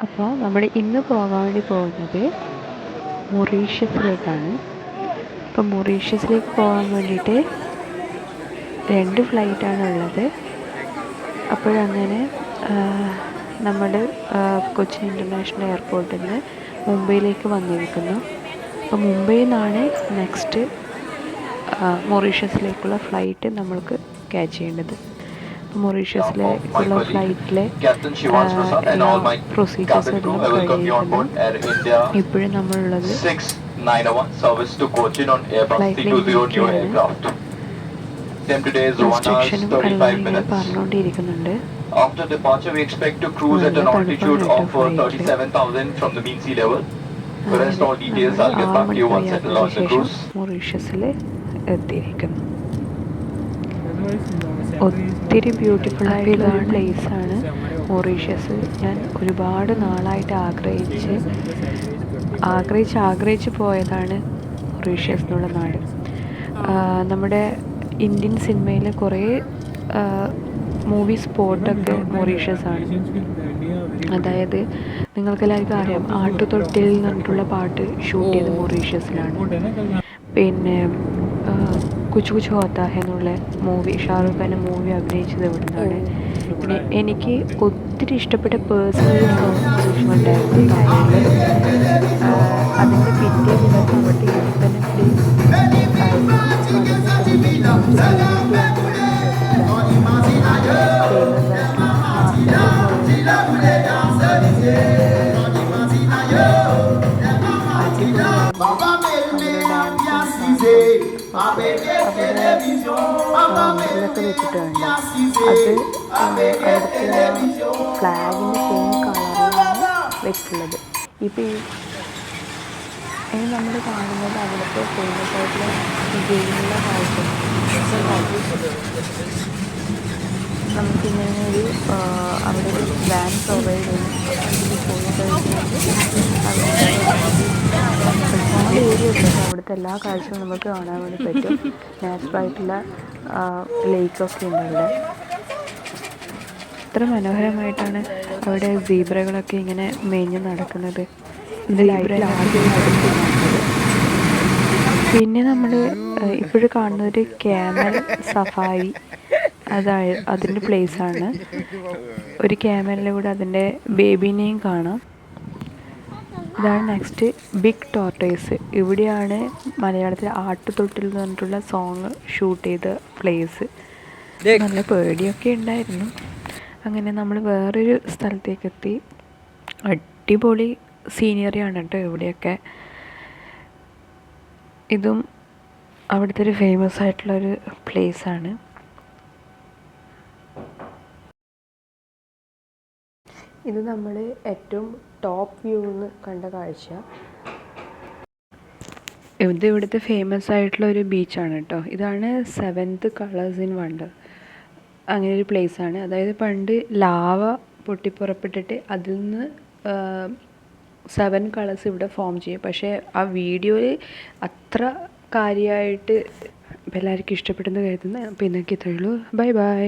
അപ്പോൾ നമ്മൾ ഇന്ന് പോകാൻ വേണ്ടി പോകുന്നത് മൊറീഷ്യസിലേക്കാണ്. അപ്പോൾ മൊറീഷ്യസിലേക്ക് പോകാൻ വേണ്ടിയിട്ട് 2 ഫ്ലൈറ്റാണ് ഉള്ളത്. അപ്പോഴങ്ങനെ നമ്മൾ കൊച്ചി ഇൻ്റർനാഷണൽ എയർപോർട്ടിൽ നിന്ന് മുംബൈയിലേക്ക് വന്നിരിക്കുന്നു. അപ്പോൾ മുംബൈയിൽ നിന്നാണ് നെക്സ്റ്റ് മൊറീഷ്യസിലേക്കുള്ള ഫ്ലൈറ്റ് നമ്മൾക്ക് ക്യാച്ച് ചെയ്യേണ്ടത്. മൊറീഷ്യസിലേക്കുള്ള ഫ്ലൈറ്റിലെ എല്ലാ പ്രൊസീജിയേഴ്സ് എല്ലാം കഴിഞ്ഞിരിക്കുന്നു. ഇപ്പോഴും നമ്മളുള്ളത് ഫ്ലൈറ്റിലേക്ക് ഇൻസ്ട്രക്ഷനും എല്ലാം ഇങ്ങനെ പറഞ്ഞുകൊണ്ടിരിക്കുന്നുണ്ട്. After departure, we expect to cruise at an altitude of 37,000 from the mean sea level. The rest all details I'll get back to you once settled on the cruise. മൊറീഷ്യസിൽ എത്തിയിരിക്കുന്നു. ഒത്തിരി ബ്യൂട്ടിഫുൾ ആയിട്ടുള്ള ഒരു പ്ലേസാണ് മൊറീഷ്യസ്. ഞാൻ ഒരുപാട് നാളായിട്ട് ആഗ്രഹിച്ച് പോയതാണ് Mauritius എന്നുള്ള നാട്. നമ്മുടെ ഇന്ത്യൻ സിനിമയിൽ കുറേ മൂവി സ്പോട്ടൊക്കെ മൊറീഷ്യസ് ആണ്. അതായത് നിങ്ങൾക്കെല്ലാവർക്കും അറിയാം, ആട്ടുതൊട്ടിൽ എന്ന് പറഞ്ഞിട്ടുള്ള പാട്ട് ഷൂട്ട് ചെയ്ത് മൊറീഷ്യസിലാണ്. പിന്നെ കുച്ച് കുച്ച് ഹോത്താ ഹെ എന്നുള്ള മൂവി, ഷാറുഖ് ഖാൻ്റെ മൂവി അഭിനയിച്ചത് ഇവിടുന്നാണ്. പിന്നെ എനിക്ക് ഒത്തിരി ഇഷ്ടപ്പെട്ട പേഴ്സണൽ സോങ് ഉണ്ടായിരുന്നു തമിഴിൽ. അതിൻ്റെ പിറ്റേ ദിവസം ഇവിടുത്തെ ഇൻഡിപെൻഡൻസ് ൊക്കെ വെച്ചിട്ടുണ്ട്. അത് അവിടുത്തെ ഫ്ലാഗിൻ്റെ സെയിം കളറിലാണ് വെച്ചിട്ടുള്ളത്. ഇപ്പം ഇനി നമ്മൾ കാണുന്നത് അവിടുത്തെ ഫേമസ് ആയിട്ടുള്ള ഗെയിമുള്ള കാഴ്ച. നമുക്കിങ്ങനെ ഒരു അവിടെ ഒരു വാൻ പ്രൊവൈഡ് ചെയ്യും. അതിൽ പോയി ഒരുപാട് ഏരിയ ഉണ്ട്. അവിടുത്തെ എല്ലാ കാഴ്ചകളും നമുക്ക് കാണാൻ വേണ്ടി പറ്റും. നാച്ചുറലായിട്ടുള്ള ലേക്കൊക്കെ ഉണ്ട് അവിടെ. ഇത്ര മനോഹരമായിട്ടാണ് അവിടെ സീബ്രകളൊക്കെ ഇങ്ങനെ മേഞ്ഞ് നടക്കുന്നത്. പിന്നെ നമ്മൾ ഇപ്പോഴും കാണുന്നൊരു ക്യാമൽ സഫാരി, അതിൻ്റെ പ്ലേസാണ്. ഒരു ക്യാമലിൻ്റെ കൂടെ അതിൻ്റെ ബേബീനെയും കാണാം. ഇതാണ് നെക്സ്റ്റ് ബിഗ് ടോർട്ടോയ്സ്. ഇവിടെയാണ് മലയാളത്തിൽ ആട്ടുതൊട്ടിൽ എന്ന് പറഞ്ഞിട്ടുള്ള സോങ് ഷൂട്ട് ചെയ്ത പ്ലേസ്. നല്ല പേടിയൊക്കെ ഉണ്ടായിരുന്നു. അങ്ങനെ നമ്മൾ വേറൊരു സ്ഥലത്തേക്ക് എത്തി. അടിപൊളി സീനറിയാണ് കേട്ടോ ഇവിടെയൊക്കെ. ഇതും അവിടുത്തെ ഒരു ഫേമസ് ആയിട്ടുള്ളൊരു പ്ലേസാണ്. ഇത് നമ്മൾ ഏറ്റവും ടോപ്പ് വ്യൂ നിന്ന് കണ്ട കാഴ്ച. ഇത് ഇവിടുത്തെ ഫേമസ് ആയിട്ടുള്ള ഒരു ബീച്ചാണ് കേട്ടോ. ഇതാണ് 7th കളേഴ്സ് ഇൻ വണ്ടർ. അങ്ങനെ ഒരു പ്ലേസാണ്. അതായത് പണ്ട് ലാവ പൊട്ടിപ്പുറപ്പെട്ടിട്ട് അതിൽ നിന്ന് 7 കളേഴ്സ് ഇവിടെ ഫോം ചെയ്യും. പക്ഷേ ആ വീഡിയോയിൽ അത്ര കാര്യമായിട്ട് എല്ലാവർക്കും ഇഷ്ടപ്പെടുന്ന കരുതുന്നത്. അപ്പോൾ ഇന്നൊക്കെ ഇത്രയേ ഉള്ളൂ. Bye bye.